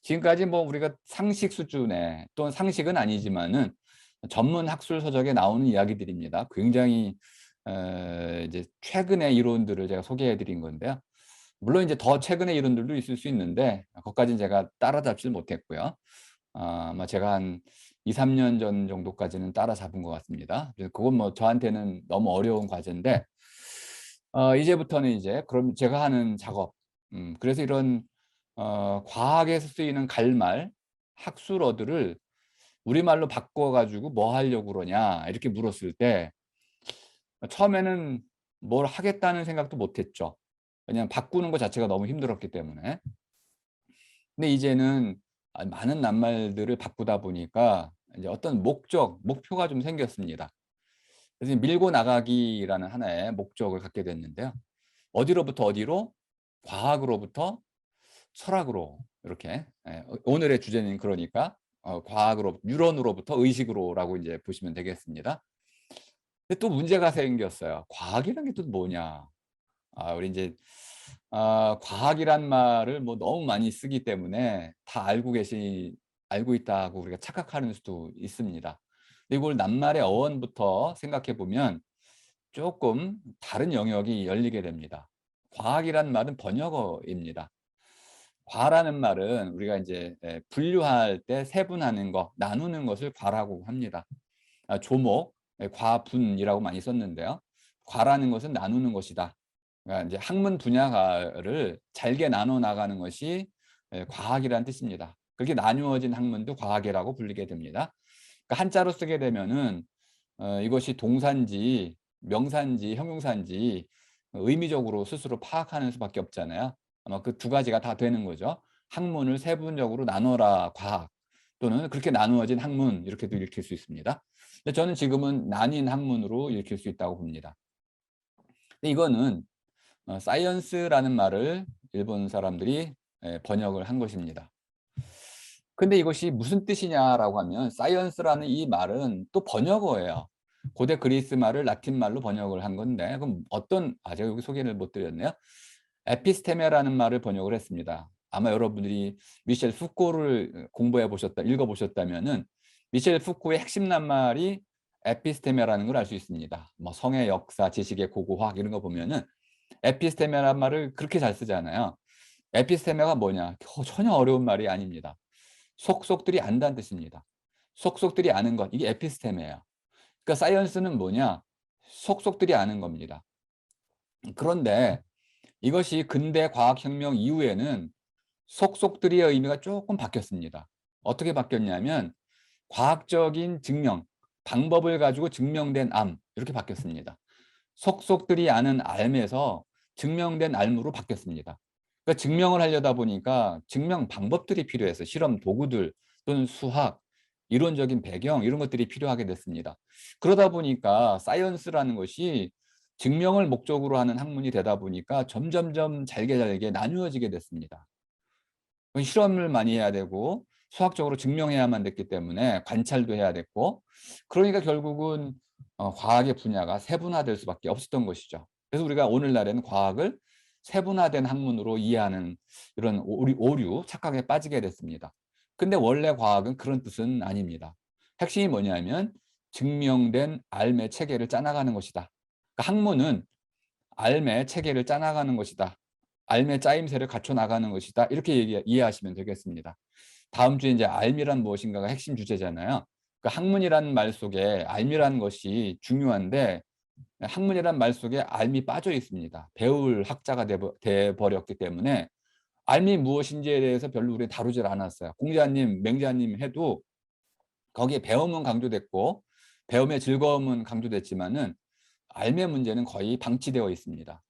지금까지 뭐 우리가 상식 수준의 또는 상식은 아니지만은 전문 학술 서적에 나오는 이야기들입니다. 굉장히 이제 최근의 이론들을 제가 소개해 드린 건데요. 물론 이제 더 최근의 이론들도 있을 수 있는데 그것까지는 제가 따라잡지를 못했고요. 아마 제가 한 2-3년 전 정도까지는 따라잡은 것 같습니다. 그래서 그건 뭐 저한테는 너무 어려운 과제인데 이제부터는 이제 그럼 제가 하는 작업 그래서 이런 과학에서 쓰이는 갈말, 학술어들을 우리말로 바꿔 가지고 "뭐 하려고 그러냐?" 이렇게 물었을 때 처음에는 뭘 하겠다는 생각도 못 했죠. 왜냐하면 바꾸는 것 자체가 너무 힘들었기 때문에. 근데 이제는 많은 낱말들을 바꾸다 보니까 이제 어떤 목표가 좀 생겼습니다. 그래서 밀고 나가기라는 하나의 목적을 갖게 됐는데요. 어디로부터 어디로? 과학으로부터 철학으로 이렇게 오늘의 주제는 그러니까 과학으로 유런으로부터 의식으로라고 이제 보시면 되겠습니다. 근데 또 문제가 생겼어요. 과학이란 게 또 뭐냐? 우리 인제 과학이란 말을 뭐 너무 많이 쓰기 때문에 다 알고 있다고 우리가 착각하는 수도 있습니다. 근데 이걸 낱말의 어원부터 생각해 보면 쪼끔 다른 영역이 열리게 됩니다. 과학이란 말은 번역어입니다. 과라는 말은 우리가 인제 분류할 때 세분하는 거, 나누는 것을 과라고 합니다. 조목, 과분이라고 많이 썼는데요. 과라는 것은 나누는 것이다. 그러니까 인제 학문 분야를 잘게 나눠 나가는 것이 과학이라는 뜻입니다. 그렇게 나누어진 학문도 과학이라고 불리게 됩니다. 그러니까 한자로 쓰게 되면은 이것이 동사인지 명사인지 형용사인지 의미적으로 스스로 파악하는 수밖에 없잖아요. 아마 그 두 가지가 다 되는 거죠. 학문을 세분적으로 나눠라 과학 또는 그렇게 나누어진 학문 이렇게도 읽힐 수 있습니다. 근데 저는 지금은 나뉜 학문으로 읽힐 수 있다고 봅니다. 근데 이거는 사이언스라는 말을 일본 사람들이 번역을 한 것입니다. 근데 이것이 무슨 뜻이냐라고 하면 사이언스라는 이 말은 또 번역어예요. 고대 그리스 말을 라틴 말로 번역을 한 건데 그럼 제가 여기 소개를 못 드렸네요. 에피스테메라는 말을 번역을 했습니다. 아마 여러분들이 미셸 푸코를 공부해 보셨다 읽어 보셨다면은 미셸 푸코의 핵심 낱말이 에피스테메라는 걸 알 수 있습니다. 뭐 성의 역사, 지식의 고고학 이런 거 보면은 에피스테메라는 말을 그렇게 잘 쓰잖아요. 에피스테메가 뭐냐? 전혀 어려운 말이 아닙니다. 속속들이 안다는 뜻입니다. 속속들이 아는 것 이게 에피스테메예요. 그러니까 사이언스는 뭐냐? 속속들이 아는 겁니다. 그런데 이것이 근대 과학혁명 이후에는 속속들이의 의미가 조금 바뀌었습니다. 어떻게 바뀌었냐면 과학적인 증명, 방법을 가지고 증명된 암 이렇게 바뀌었습니다. 속속들이 아는 암에서 증명된 암으로 바뀌었습니다. 그러니까 증명을 하려다 보니까 증명 방법들이 필요해서 실험 도구들 또는 수학, 이론적인 배경 이런 것들이 필요하게 됐습니다. 그러다 보니까 사이언스라는 것이 증명을 목적으로 하는 학문이 되다 보니까 점점점 잘게 나누어지게 됐습니다. 실험을 많이 해야 되고 수학적으로 증명해야만 됐기 때문에 관찰도 해야 됐고 그러니까 결국은 과학의 분야가 세분화될 수밖에 없었던 것이죠. 그래서 우리가 오늘날에는 과학을 세분화된 학문으로 이해하는 이런 오류, 착각에 빠지게 됐습니다. 근데 원래 과학은 그런 뜻은 아닙니다. 핵심이 뭐냐면 증명된 삶의 체계를 짜나가는 것이다. 그러니까 학문은 삶의 체계를 짜나가는 것이다. 삶의 짜임새를 갖춰 나가는 것이다. 이렇게 이해하시면 되겠습니다. 다음 주에 이제 알미란 무엇인가가 핵심 주제잖아요. 그 학문이라는 말 속에 알미라는 것이 중요한데 학문이란 말 속에 알미 빠져 있습니다. 배울 학자가 돼 버렸기 때문에 알미 무엇인지에 대해서 별로 우리 다루질 않았어요. 공자님, 맹자님 해도 거기에 배움은 강조됐고 배움의 즐거움은 강조됐지만은 삶의 문제는 거의 방치되어 있습니다.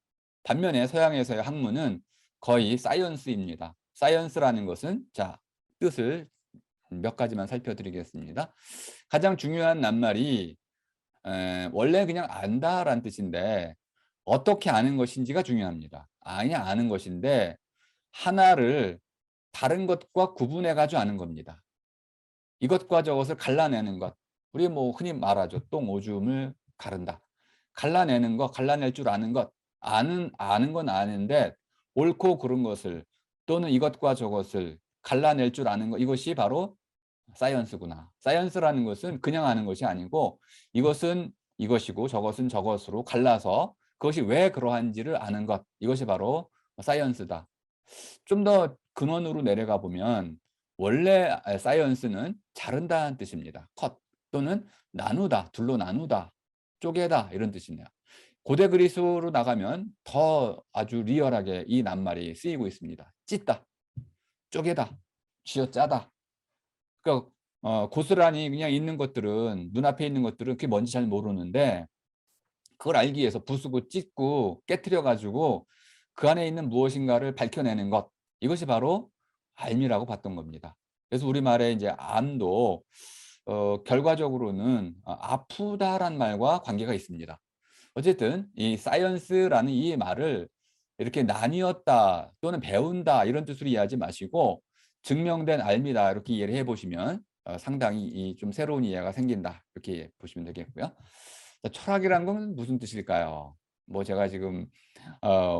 반면에 서양에서의 학문은 거의 사이언스입니다. 사이언스라는 것은 뜻을 몇 가지만 살펴드리겠습니다. 가장 중요한 낱말이 원래 그냥 안다라는 뜻인데 어떻게 아는 것인지가 중요합니다. 그냥 아는 것인데 하나를 다른 것과 구분해 가지고 아는 겁니다. 이것과 저것을 갈라내는 것. 우리 뭐 흔히 말하죠. 똥 오줌을 가른다. 갈라내는 것, 갈라낼 줄 아는 것. 아는 건 아는데 옳고 그른 것을 또는 이것과 저것을 갈라낼 줄 아는 것, 이것이 바로 사이언스구나. 사이언스라는 것은 그냥 아는 것이 아니고 이것은 이것이고 저것은 저것으로 갈라서 그것이 왜 그러한지를 아는 것, 이것이 바로 사이언스다. 좀 더 근원으로 내려가 보면 원래 사이언스는 자른다는 뜻입니다. 컷 또는 나누다, 둘로 나누다, 쪼개다 이런 뜻이네요. 고대 그리스로 나가면 더 아주 리얼하게 이 낱말이 쓰이고 있습니다. 찢다, 쪼개다, 쥐어짜다. 그러니까 고스란히 그냥 있는 것들은, 눈앞에 있는 것들은 그게 뭔지 잘 모르는데 그걸 알기 위해서 부수고 찢고 깨트려 가지고 그 안에 있는 무엇인가를 밝혀내는 것, 이것이 바로 알미라고 봤던 겁니다. 그래서 우리말에 이제 암도 결과적으로는 아프다란 말과 관계가 있습니다. 어쨌든 이 사이언스라는 이 말을 이렇게 나뉘었다 또는 배운다 이런 뜻으로 이해하지 마시고 증명된 알미다 이렇게 이해를 해 보시면 상당히 이 좀 새로운 이해가 생긴다 이렇게 보시면 되겠고요. 자, 철학이란 건 무슨 뜻일까요? 뭐 제가 지금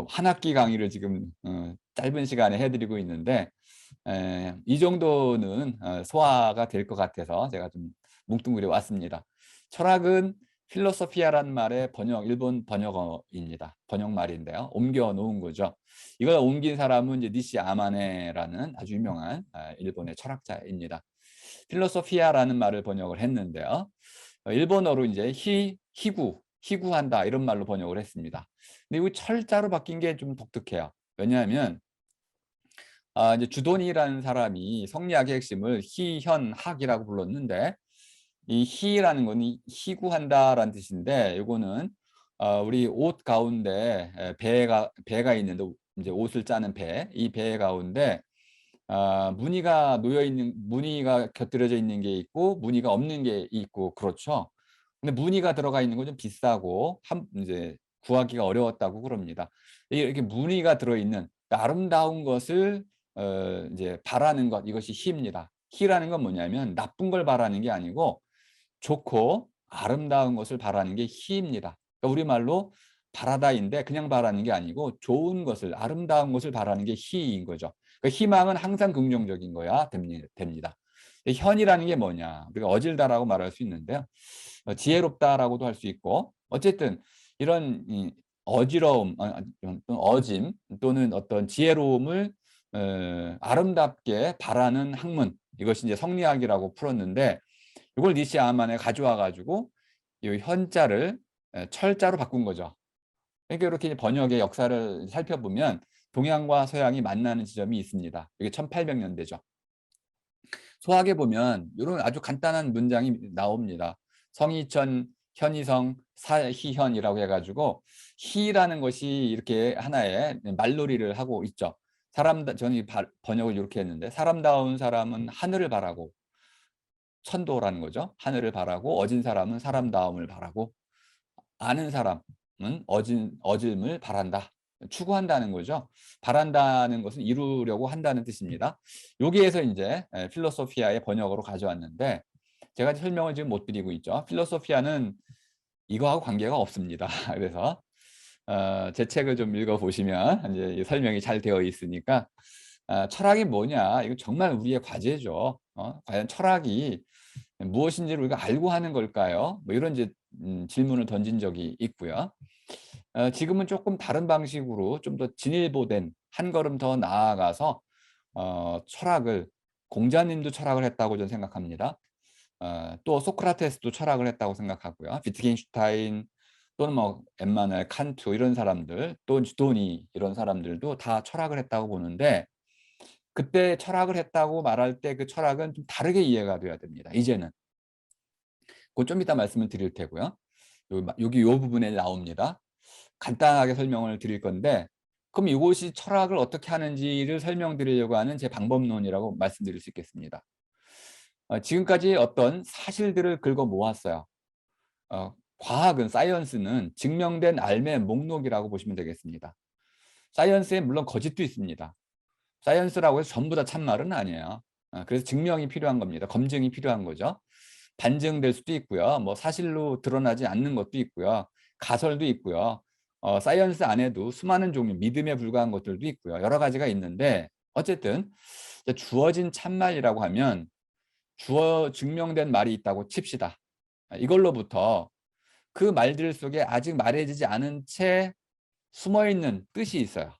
한 학기 강의를 지금 짧은 시간에 해 드리고 있는데 이 정도는 소화가 될 것 같아서 제가 좀 뭉뚱그려 왔습니다. 철학은 필로소피아라는 말의 일본 번역어입니다. 번역말인데요. 옮겨 놓은 거죠. 이걸 옮긴 사람은 이제 니시 아마네라는 아주 유명한 일본의 철학자입니다. 필로소피아라는 말을 번역을 했는데요. 일본어로 이제 희구한다 이런 말로 번역을 했습니다. 근데 이 철자로 바뀐 게 좀 독특해요. 왜냐하면 이제 주돈이라는 사람이 성리학의 핵심을 희현학이라고 불렀는데 이 희라는 건 희구한다라는 뜻인데 이거는 우리 옷 가운데 배가 있는데 이제 옷을 짜는 이 배 가운데 무늬가 곁들여져 있는 게 있고 무늬가 없는 게 있고 그렇죠. 근데 무늬가 들어가 있는 건 좀 비싸고 이제 구하기가 어려웠다고 그럽니다. 이렇게 무늬가 들어있는 아름다운 것을 이제 바라는 것, 이것이 희입니다. 희라는 건 뭐냐면 나쁜 걸 바라는 게 아니고 좋고 아름다운 것을 바라는 게 희입니다. 그러니까 우리말로 바라다인데 그냥 바라는 게 아니고 좋은 것을, 아름다운 것을 바라는 게 희인 거죠. 그러니까 희망은 항상 긍정적인 거야 됩니다. 현이라는 게 뭐냐? 우리가 어질다라고 말할 수 있는데요. 지혜롭다라고도 할 수 있고 어쨌든 이런 어지러움, 어짐 또는 어떤 지혜로움을 아름답게 바라는 학문, 이것이 이제 성리학이라고 풀었는데 이걸 니시 아만에 가져와 가지고 이 현자를 철자로 바꾼 거죠. 그러니까 이렇게 번역의 역사를 살펴보면 동양과 서양이 만나는 지점이 있습니다. 이게 1800년대죠. 소학에 보면 이런 아주 간단한 문장이 나옵니다. 성희천, 현희성, 사희현이라고 해가지고 희라는 것이 이렇게 하나의 말놀이를 하고 있죠. 저는 번역을 이렇게 했는데 사람다운 사람은 하늘을 바라고, 천도라는 거죠. 하늘을 바라고, 어진 사람은 사람다움을 바라고, 아는 사람은 어짐을 바란다. 추구한다는 거죠. 바란다는 것은 이루려고 한다는 뜻입니다. 여기에서 이제 필로소피아의 번역으로 가져왔는데 제가 설명을 지금 못 드리고 있죠. 필로소피아는 이거하고 관계가 없습니다. 그래서 제 책을 좀 읽어보시면 이제 설명이 잘 되어 있으니까 철학이 뭐냐? 이거 정말 우리의 과제죠. 과연 철학이 무엇인지를 우리가 알고 하는 걸까요? 뭐 이런 이제 질문을 던진 적이 있고요. 지금은 조금 다른 방식으로 좀 더 진일보된 한 걸음 더 나아가서 철학을, 공자님도 철학을 했다고 저는 생각합니다. 또 소크라테스도 철학을 했다고 생각하고요. 비트겐슈타인 또는 뭐 엠마누엘 칸트 이런 사람들, 또 주도니 이런 사람들도 다 철학을 했다고 보는데 그때 철학을 했다고 말할 때 그 철학은 좀 다르게 이해가 돼야 됩니다. 이제는. 그거 좀 이따 말씀을 드릴 테고요. 여기 요 부분에 나옵니다. 간단하게 설명을 드릴 건데 그럼 이것이 철학을 어떻게 하는지를 설명드리려고 하는 제 방법론이라고 말씀드릴 수 있겠습니다. 지금까지 어떤 사실들을 긁어 모았어요. 과학은, 사이언스는 증명된 알의 목록이라고 보시면 되겠습니다. 사이언스에 물론 거짓도 있습니다. 사이언스라고 해서 전부 다 참말은 아니에요. 그래서 증명이 필요한 겁니다. 검증이 필요한 거죠. 반증될 수도 있고요. 뭐 사실로 드러나지 않는 것도 있고요. 가설도 있고요. 사이언스 안에도 수많은 종류, 믿음에 불과한 것들도 있고요. 여러 가지가 있는데 어쨌든 주어진 참말이라고 하면 증명된 말이 있다고 칩시다. 이걸로부터 그 말들 속에 아직 말해지지 않은 채 숨어있는 뜻이 있어요.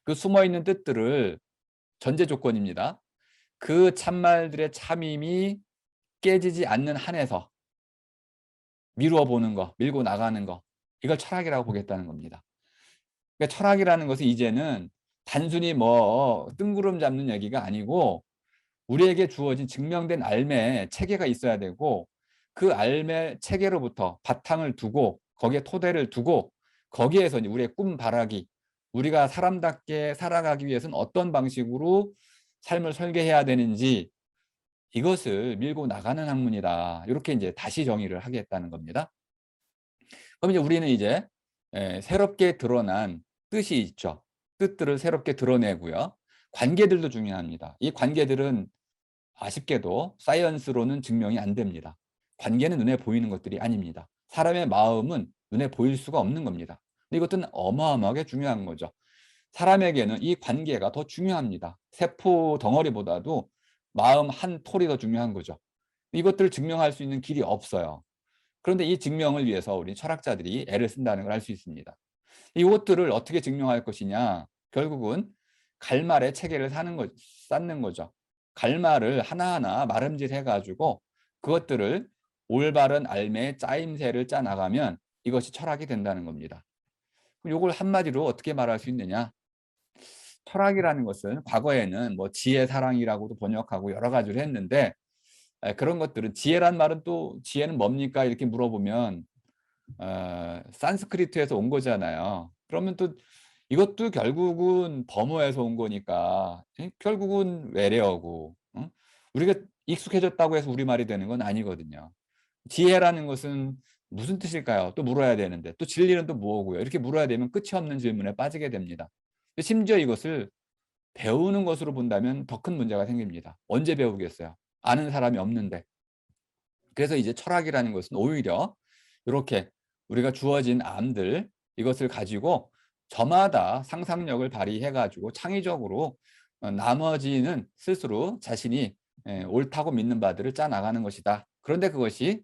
그 숨어있는 뜻들을 전제 조건입니다. 그 참말들의 참임이 깨지지 않는 한에서 미루어 보는 거, 밀고 나가는 거, 이걸 철학이라고 보겠다는 겁니다. 그러니까 철학이라는 것은 이제는 단순히 뭐 뜬구름 잡는 얘기가 아니고 우리에게 주어진 증명된 알매 체계가 있어야 되고 그 알매 체계로부터 바탕을 두고 거기에 토대를 두고 거기에서 우리의 꿈 바라기, 우리가 사람답게 살아가기 위해서는 어떤 방식으로 삶을 설계해야 되는지 이것을 밀고 나가는 학문이다. 이렇게 이제 다시 정의를 하겠다는 겁니다. 그럼 이제 우리는 이제 새롭게 드러난 뜻이 있죠. 뜻들을 새롭게 드러내고요. 관계들도 중요합니다. 이 관계들은 아쉽게도 사이언스로는 증명이 안 됩니다. 관계는 눈에 보이는 것들이 아닙니다. 사람의 마음은 눈에 보일 수가 없는 겁니다. 근데 이것은 어마어마하게 중요한 거죠. 사람에게는 이 관계가 더 중요합니다. 세포 덩어리보다도 마음 한 톨이 더 중요한 거죠. 이것들을 증명할 수 있는 길이 없어요. 그런데 이 증명을 위해서 우리 철학자들이 애를 쓴다는 걸 알 수 있습니다. 이것들을 어떻게 증명할 것이냐? 결국은 갈말의 체계를 쌓는 거죠. 갈말을 하나하나 마름질해가지고 그것들을 올바른 알매의 짜임새를 짜 나가면 이것이 철학이 된다는 겁니다. 이걸 한마디로 어떻게 말할 수 있느냐? 철학이라는 것은 과거에는 뭐 지혜 사랑이라고도 번역하고 여러 가지로 했는데 그런 것들은 지혜란 말은 또 지혜는 뭡니까? 이렇게 물어보면 산스크리트에서 온 거잖아요. 그러면 또 이것도 결국은 범어에서 온 거니까 결국은 외래어고 우리가 익숙해졌다고 해서 우리말이 되는 건 아니거든요. 지혜라는 것은 무슨 뜻일까요? 또 물어야 되는데 또 진리는 또 뭐고요? 이렇게 물어야 되면 끝이 없는 질문에 빠지게 됩니다. 심지어 이것을 배우는 것으로 본다면 더 큰 문제가 생깁니다. 언제 배우겠어요? 아는 사람이 없는데. 그래서 이제 철학이라는 것은 오히려 이렇게 우리가 주어진 암들 이것을 가지고 저마다 상상력을 발휘해 가지고 창의적으로 나머지는 스스로 자신이 옳다고 믿는 바들을 짜 나가는 것이다. 그런데 그것이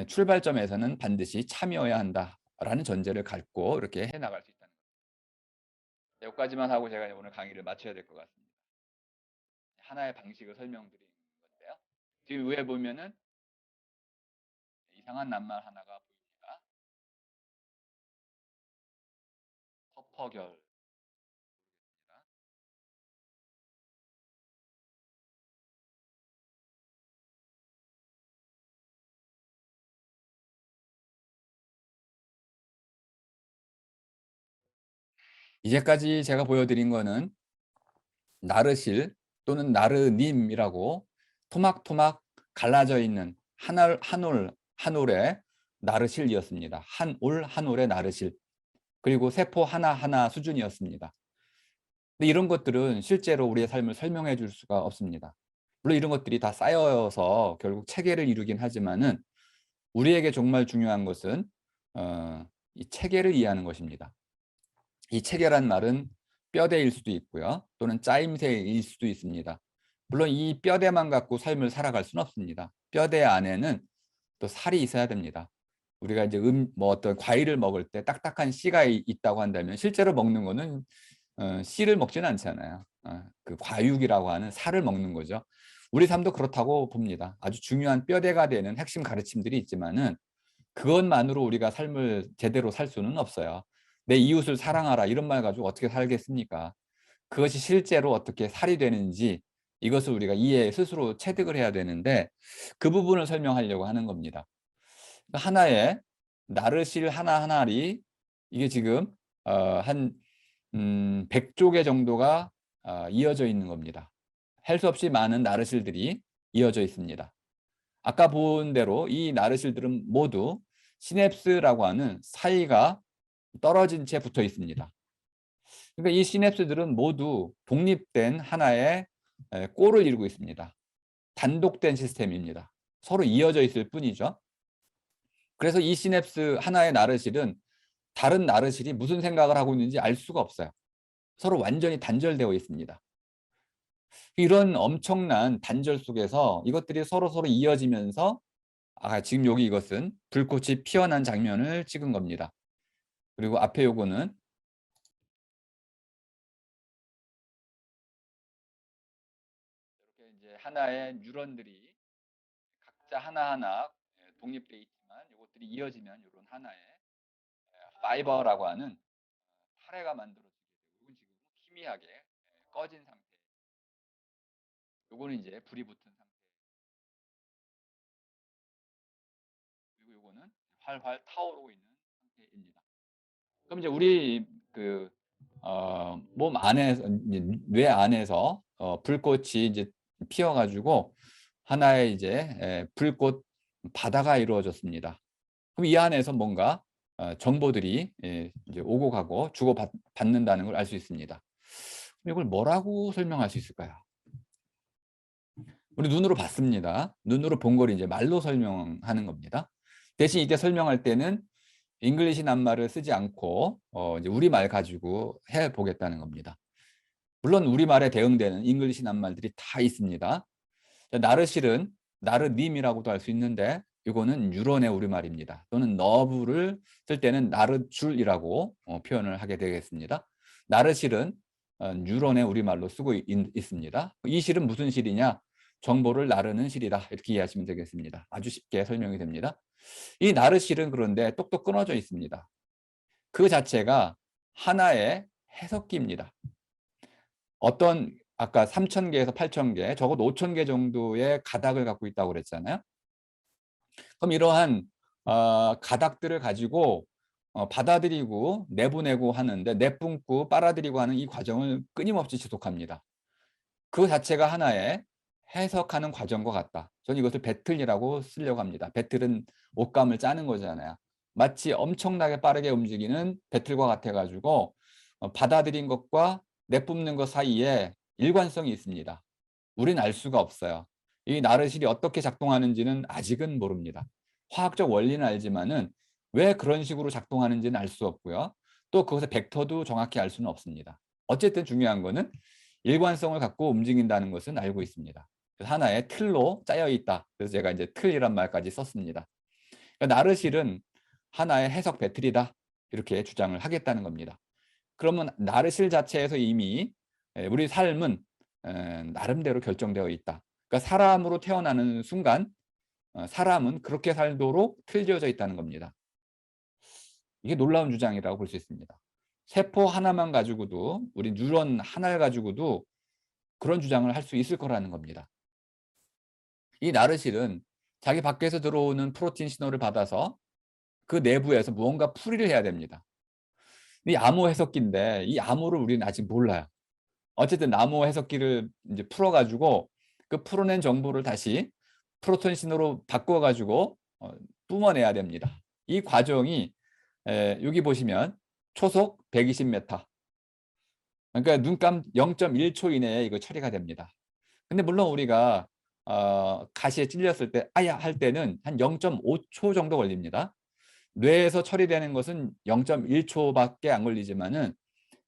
출발점에서는 반드시 참여해야 한다라는 전제를 갖고 이렇게 해 나갈 수 있다는 겁니다. 여기까지만 하고 제가 오늘 강의를 마쳐야 될 것 같습니다. 하나의 방식을 설명드리는 건데요. 뒤 위에 보면은 이상한 낱말 하나가 보입니다. 서퍼결. 이제까지 제가 보여드린 거는 나르실 또는 나르님이라고 토막토막 갈라져 있는 한 올의 나르실이었습니다. 한 올의 나르실. 그리고 세포 하나하나 수준이었습니다. 근데 이런 것들은 실제로 우리의 삶을 설명해 줄 수가 없습니다. 물론 이런 것들이 다 쌓여서 결국 체계를 이루긴 하지만은 우리에게 정말 중요한 것은 이 체계를 이해하는 것입니다. 이 체계란 말은 뼈대일 수도 있고요. 또는 짜임새일 수도 있습니다. 물론 이 뼈대만 갖고 삶을 살아갈 수는 없습니다. 뼈대 안에는 또 살이 있어야 됩니다. 우리가 이제 뭐 어떤 과일을 먹을 때 딱딱한 씨가 있다고 한다면 실제로 먹는 거는 씨를 먹지는 않잖아요. 그 과육이라고 하는 살을 먹는 거죠. 우리 삶도 그렇다고 봅니다. 아주 중요한 뼈대가 되는 핵심 가르침들이 있지만은 그것만으로 우리가 삶을 제대로 살 수는 없어요. 내 이웃을 사랑하라 이런 말 가지고 어떻게 살겠습니까? 그것이 실제로 어떻게 살이 되는지 이것을 우리가 스스로 체득을 해야 되는데 그 부분을 설명하려고 하는 겁니다. 하나의 나르실 하나하나리 이게 지금 한 100조개 정도가 이어져 있는 겁니다. 할 수 없이 많은 나르실들이 이어져 있습니다. 아까 본 대로 이 나르실들은 모두 시냅스라고 하는 사이가 떨어진 채 붙어 있습니다. 그러니까 이 시냅스들은 모두 독립된 하나의 꼴을 이루고 있습니다. 단독된 시스템입니다. 서로 이어져 있을 뿐이죠. 그래서 이 시냅스 하나의 나르실은 다른 나르실이 무슨 생각을 하고 있는지 알 수가 없어요. 서로 완전히 단절되어 있습니다. 이런 엄청난 단절 속에서 이것들이 서로서로 이어지면서 지금 여기 이것은 불꽃이 피어난 장면을 찍은 겁니다. 그리고 앞에 요거는 이렇게 이제 하나의 뉴런들이 각자 하나하나 독립되어 있지만 이것들이 이어지면 이런 하나의 파이버라고 하는 파레가 만들어지게 되고, 이건 지금 희미하게 꺼진 상태. 요거는 이제 불이 붙은 상태. 그리고 요거는 활활 타오르고 있는 상태입니다. 그럼 이제 우리 그 몸 안에서, 뇌 안에서 불꽃이 이제 피어가지고 하나의 이제 불꽃 바다가 이루어졌습니다. 그럼 이 안에서 뭔가 정보들이 이제 오고 가고 주고 받는다는 걸 알 수 있습니다. 그럼 이걸 뭐라고 설명할 수 있을까요? 우리 눈으로 봤습니다. 눈으로 본 걸 이제 말로 설명하는 겁니다. 대신 이때 설명할 때는 잉글리시 낱말을 쓰지 않고 이제 우리말 가지고 해 보겠다는 겁니다. 물론 우리말에 대응되는 잉글리시 낱말들이 다 있습니다. 나르실은 나르님이라고도 할 수 있는데 이거는 뉴런의 우리말입니다. 또는 너브를 쓸 때는 나르줄이라고 표현을 하게 되겠습니다. 나르실은 뉴런의 우리말로 쓰고 있습니다. 이 실은 무슨 실이냐? 정보를 나르는 실이다. 이렇게 이해하시면 되겠습니다. 아주 쉽게 설명이 됩니다. 이 나르실은 그런데 똑똑 끊어져 있습니다. 그 자체가 하나의 해석기입니다. 어떤 아까 3,000개에서 8,000개, 적어도 5,000개 정도의 가닥을 갖고 있다고 그랬잖아요. 그럼 이러한 가닥들을 가지고 받아들이고 내보내고 하는데, 내뿜고 빨아들이고 하는 이 과정을 끊임없이 지속합니다. 그 자체가 하나의 해석하는 과정과 같다. 저는 이것을 배틀이라고 쓰려고 합니다. 배틀은 옷감을 짜는 거잖아요. 마치 엄청나게 빠르게 움직이는 배틀과 같아가지고 받아들인 것과 내뿜는 것 사이에 일관성이 있습니다. 우린 알 수가 없어요. 이 나르실이 어떻게 작동하는지는 아직은 모릅니다. 화학적 원리는 알지만은 왜 그런 식으로 작동하는지는 알 수 없고요. 또 그것의 벡터도 정확히 알 수는 없습니다. 어쨌든 중요한 거는 일관성을 갖고 움직인다는 것은 알고 있습니다. 그래서 하나의 틀로 짜여 있다. 그래서 제가 이제 틀이란 말까지 썼습니다. 그러니까 나르실은 하나의 해석 배틀이다. 이렇게 주장을 하겠다는 겁니다. 그러면 나르실 자체에서 이미 우리 삶은 나름대로 결정되어 있다. 그러니까 사람으로 태어나는 순간 사람은 그렇게 살도록 틀려져 있다는 겁니다. 이게 놀라운 주장이라고 볼 수 있습니다. 세포 하나만 가지고도, 우리 뉴런 하나를 가지고도 그런 주장을 할 수 있을 거라는 겁니다. 이 나르실은 자기 밖에서 들어오는 프로틴 신호를 받아서 그 내부에서 무언가 풀이를 해야 됩니다. 이 암호 해석기인데 이 암호를 우리는 아직 몰라요. 어쨌든 암호 해석기를 이제 풀어가지고 그 풀어낸 정보를 다시 프로톤 신호로 바꿔가지고 뿜어내야 됩니다. 이 과정이 여기 보시면 초속 120m, 그러니까 눈감 0.1초 이내에 이거 처리가 됩니다. 근데 물론 우리가 가시에 찔렸을 때 아야 할 때는 한 0.5초 정도 걸립니다. 뇌에서 처리되는 것은 0.1초밖에 안 걸리지만은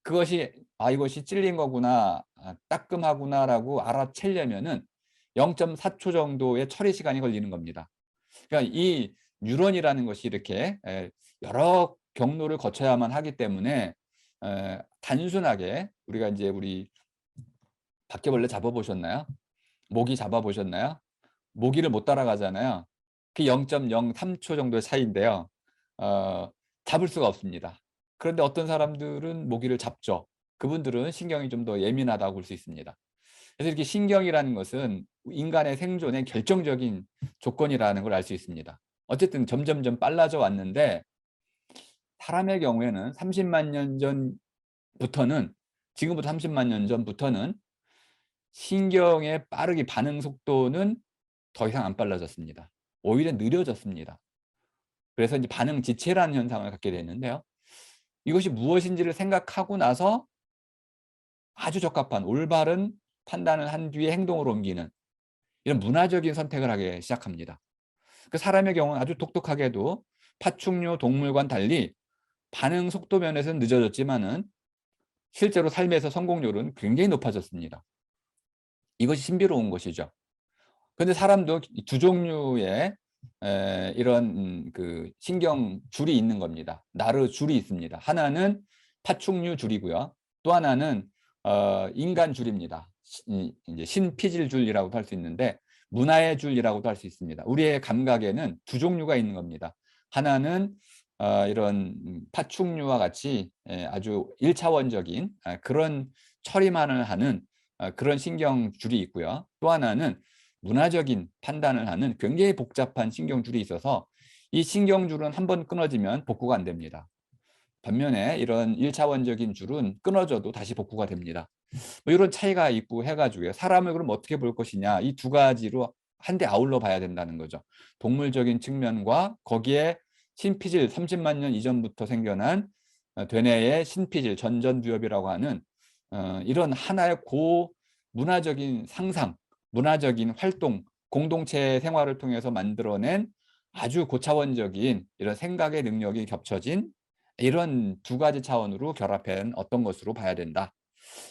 그것이 이것이 찔린 거구나, 따끔하구나라고 알아채려면은 0.4초 정도의 처리 시간이 걸리는 겁니다. 그러니까 이 뉴런이라는 것이 이렇게 여러 경로를 거쳐야만 하기 때문에 단순하게 우리가 이제 우리 바퀴벌레 잡아보셨나요? 모기 잡아보셨나요? 모기를 못 따라가잖아요. 그 0.03초 정도의 차이인데요. 잡을 수가 없습니다. 그런데 어떤 사람들은 모기를 잡죠. 그분들은 신경이 좀 더 예민하다고 볼 수 있습니다. 그래서 이렇게 신경이라는 것은 인간의 생존의 결정적인 조건이라는 걸 알 수 있습니다. 어쨌든 점점점 빨라져 왔는데 사람의 경우에는 30만 년 전부터는, 지금부터 30만 년 전부터는 신경의 빠르게 반응 속도는 더 이상 안 빨라졌습니다. 오히려 느려졌습니다. 그래서 이제 반응 지체라는 현상을 갖게 되는데요. 이것이 무엇인지를 생각하고 나서 아주 적합한 올바른 판단을 한 뒤에 행동으로 옮기는 이런 문화적인 선택을 하기 시작합니다. 그 사람의 경우는 아주 독특하게도 파충류, 동물과는 달리 반응 속도 면에서는 늦어졌지만은 실제로 삶에서 성공률은 굉장히 높아졌습니다. 이것이 신비로운 것이죠. 근데 사람도 두 종류의 이런 그 신경 줄이 있는 겁니다. 나르 줄이 있습니다. 하나는 파충류 줄이고요. 또 하나는 인간 줄입니다. 이제 신피질 줄이라고도 할 수 있는데 문화의 줄이라고도 할 수 있습니다. 우리의 감각에는 두 종류가 있는 겁니다. 하나는 이런 파충류와 같이 아주 일차원적인 그런 처리만을 하는 그런 신경줄이 있고요. 또 하나는 문화적인 판단을 하는 굉장히 복잡한 신경줄이 있어서 이 신경줄은 한번 끊어지면 복구가 안 됩니다. 반면에 이런 일차원적인 줄은 끊어져도 다시 복구가 됩니다. 뭐 이런 차이가 있고 해가지고요. 사람을 그럼 어떻게 볼 것이냐, 이 두 가지로 한데 아울러 봐야 된다는 거죠. 동물적인 측면과 거기에 신피질, 30만 년 이전부터 생겨난 되뇌의 신피질, 전전두엽이라고 하는 이런 하나의 고문화적인 상상, 문화적인 활동, 공동체 생활을 통해서 만들어낸 아주 고차원적인 이런 생각의 능력이 겹쳐진 이런 두 가지 차원으로 결합한 어떤 것으로 봐야 된다.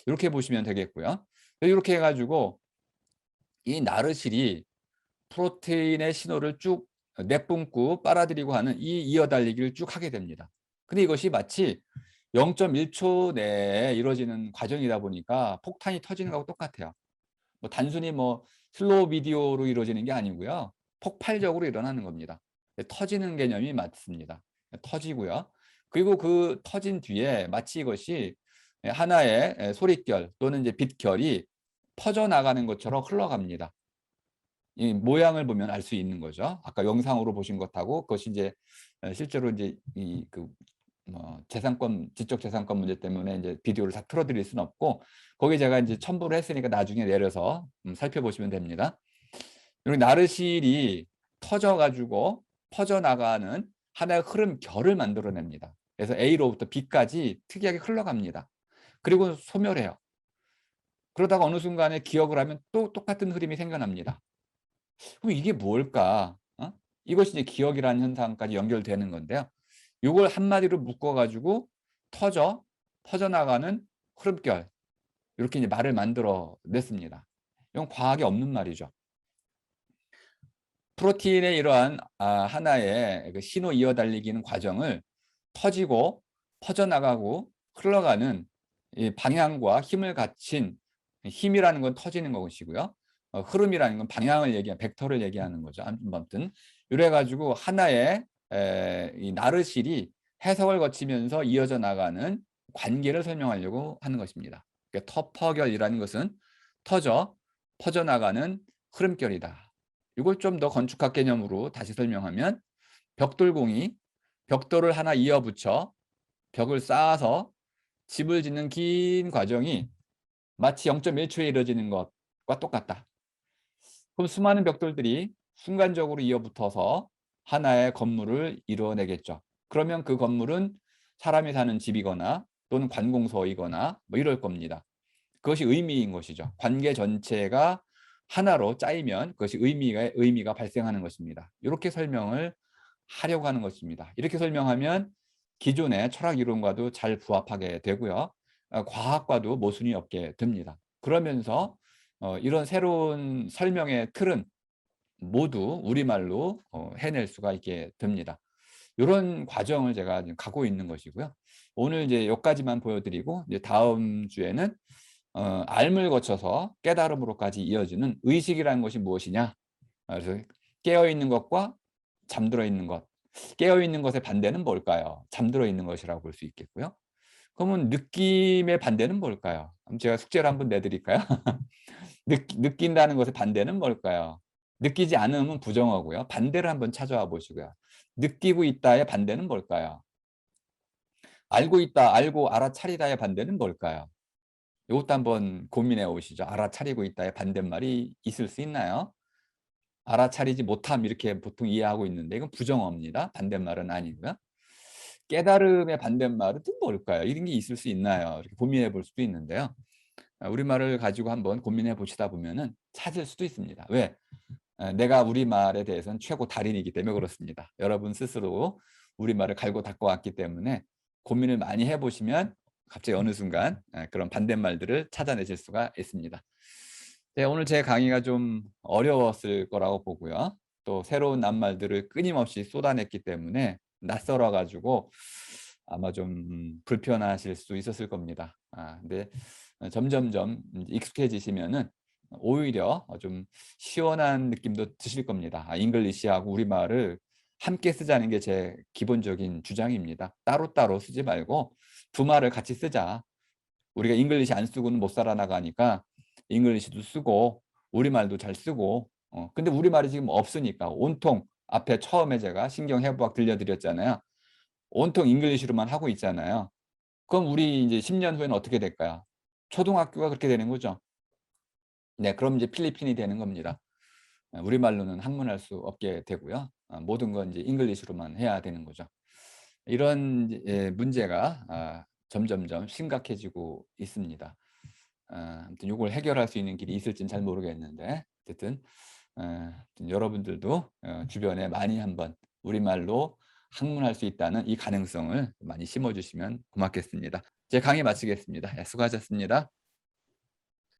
이렇게 보시면 되겠고요. 이렇게 해가지고 이 나르실이 프로테인의 신호를 쭉 내뿜고 빨아들이고 하는 이 이어달리기를 쭉 하게 됩니다. 근데 이것이 마치 0.1초 내에 이루어지는 과정이다 보니까 폭탄이 터지는 거하고 똑같아요. 뭐 단순히 뭐 슬로우 비디오로 이루어지는 게 아니고요. 폭발적으로 일어나는 겁니다. 터지는 개념이 맞습니다. 터지고요. 그리고 그 터진 뒤에 마치 이것이 하나의 소릿결 또는 이제 빛결이 퍼져나가는 것처럼 흘러갑니다. 이 모양을 보면 알 수 있는 거죠. 아까 영상으로 보신 것하고 그것이 이제 실제로 이제 이그 재산권, 지적 재산권 문제 때문에 이제 비디오를 다 틀어드릴 수는 없고 거기 제가 이제 첨부를 했으니까 나중에 내려서 살펴보시면 됩니다. 그리고 나르실이 터져가지고 퍼져나가는 하나의 흐름결을 만들어냅니다. 그래서 A로부터 B까지 특이하게 흘러갑니다. 그리고 소멸해요. 그러다가 어느 순간에 기억을 하면 또 똑같은 흐름이 생겨납니다. 그럼 이게 뭘까? 이것이 이제 기억이라는 현상까지 연결되는 건데요. 이걸 한마디로 묶어가지고 퍼져나가는 흐름결. 이렇게 이제 말을 만들어 냈습니다. 이건 과학이 없는 말이죠. 프로틴의 이러한 하나의 그 신호 이어달리기는 과정을 터지고 퍼져나가고 흘러가는 이 방향과 힘을 갖춘 힘이라는 건 터지는 것이고요. 흐름이라는 건 방향을 얘기하는 벡터를 얘기하는 거죠. 아무튼 이래 가지고 하나의 이 나르실이 해석을 거치면서 이어져 나가는 관계를 설명하려고 하는 것입니다. 그러니까 터퍼결이라는 것은 퍼져나가는 흐름결이다. 이걸 좀 더 건축학 개념으로 다시 설명하면 벽돌공이 벽돌을 하나 이어붙여 벽을 쌓아서 집을 짓는 긴 과정이 마치 0.1초에 이루어지는 것과 똑같다. 그럼 수많은 벽돌들이 순간적으로 이어붙어서 하나의 건물을 이루어내겠죠. 그러면 그 건물은 사람이 사는 집이거나 또는 관공서이거나 뭐 이럴 겁니다. 그것이 의미인 것이죠. 관계 전체가 하나로 짜이면 그것이 의미가 발생하는 것입니다. 이렇게 설명을 하려고 하는 것입니다. 이렇게 설명하면 기존의 철학 이론과도 잘 부합하게 되고요. 과학과도 모순이 없게 됩니다. 그러면서 이런 새로운 설명의 틀은 모두 우리말로 해낼 수가 있게 됩니다. 이런 과정을 제가 지금 가고 있는 것이고요. 오늘 이제 여기까지만 보여드리고 이제 다음 주에는 알을 거쳐서 깨달음으로까지 이어지는 의식이라는 것이 무엇이냐. 그래서 깨어있는 것과 잠들어 있는 것. 깨어있는 것의 반대는 뭘까요? 잠들어 있는 것이라고 볼 수 있겠고요. 그러면 느낌의 반대는 뭘까요? 그럼 제가 숙제를 한번 내드릴까요? 느낀다는 것의 반대는 뭘까요? 느끼지 않으면 부정어고요. 반대를 한번 찾아와 보시고요. 느끼고 있다의 반대는 뭘까요? 알고 있다, 알고 알아차리다의 반대는 뭘까요? 이것도 한번 고민해 보시죠. 알아차리고 있다의 반대말이 있을 수 있나요? 알아차리지 못함 이렇게 보통 이해하고 있는데 이건 부정어입니다. 반대말은 아니고요. 깨달음의 반대말은 또 뭘까요? 이런 게 있을 수 있나요? 이렇게 고민해 볼 수도 있는데요. 우리말을 가지고 한번 고민해 보시다 보면은 찾을 수도 있습니다. 왜? 내가 우리말에 대해서는 최고 달인이기 때문에 그렇습니다. 여러분 스스로 우리말을 갈고 닦고 왔기 때문에 고민을 많이 해보시면 갑자기 어느 순간 그런 반대말들을 찾아내실 수가 있습니다. 네, 오늘 제 강의가 좀 어려웠을 거라고 보고요. 또 새로운 낱말들을 끊임없이 쏟아냈기 때문에 낯설어 가지고 아마 좀 불편하실 수 있었을 겁니다. 근데 점점점 익숙해지시면은 오히려 좀 시원한 느낌도 드실 겁니다. 잉글리시하고 우리말을 함께 쓰자는 게 제 기본적인 주장입니다. 따로따로 쓰지 말고 두 말을 같이 쓰자. 우리가 잉글리시 안 쓰고는 못 살아나가니까 잉글리시도 쓰고 우리말도 잘 쓰고 근데 우리말이 지금 없으니까 온통 앞에 처음에 제가 신경해부학 들려드렸잖아요. 온통 잉글리시로만 하고 있잖아요. 그럼 우리 이제 10년 후에는 어떻게 될까요? 초등학교가 그렇게 되는 거죠. 네, 그럼 이제 필리핀이 되는 겁니다. 우리말로는 학문할 수 없게 되고요. 모든 건 이제 잉글리시로만 해야 되는 거죠. 이런 문제가 점점점 심각해지고 있습니다. 아무튼 요걸 해결할 수 있는 길이 있을지는 잘 모르겠는데 어쨌든 여러분들도 주변에 많이 한번 우리말로 학문할 수 있다는 이 가능성을 많이 심어 주시면 고맙겠습니다. 제 강의 마치겠습니다. 예, 수고하셨습니다.